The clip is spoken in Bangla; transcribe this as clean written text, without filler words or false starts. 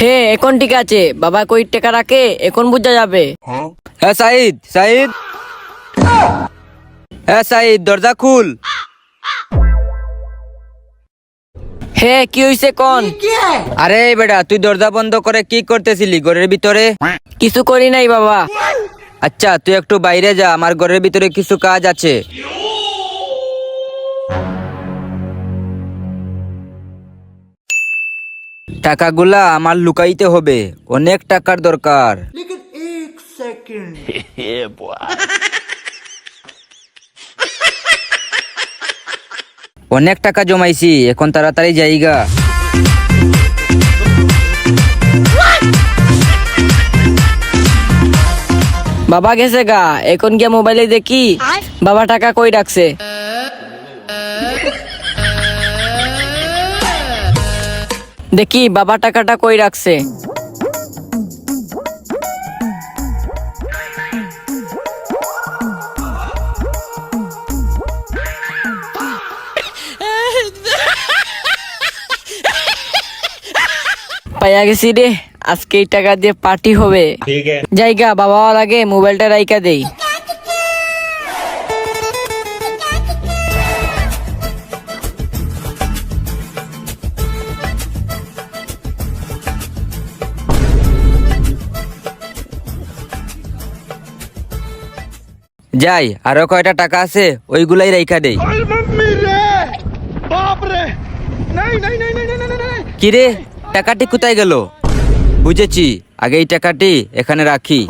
হে এখন ঠিক আছে, বাবা কই টাকা রাখে এখন বুঝা যাবে। হ্যাঁ সাইদ, সাইদ, হ্যাঁ সাইদ, দরজা খুল। হে কি হইছে কোন? আরে বেটা, তুই দরজা বন্ধ করে কি করতেছিলি ঘরের ভিতরে? কিছু করি নাই বাবা। আচ্ছা তুই একটু বাইরে যা, আমার ঘরের ভিতরে কিছু কাজ আছে। টাকাগুলা আমার লুকাইতে হবে, অনেক টাকার দরকার। অনেক টাকা জমাইছি, এখন তাড়াতাড়ি যাইগা। বাবা গেছে গা, এখন গিয়া মোবাইলে দেখি বাবা টাকা কই রাখছে। দেখি বাবা টাকাটা কই রাখছে। পাইয়া গেছি রে, আজকে এই টাকা দিয়ে পার্টি হবে। জায়গা বাবা লাগে মোবাইলটা রাইকা দেই। যাই, আরো কয়টা টাকা আছে ওইগুলাই রাইখা দেই। কিরে, টাকাটি কোথায় গেল? বুঝেছি, আগে এই টাকাটি এখানে রাখি।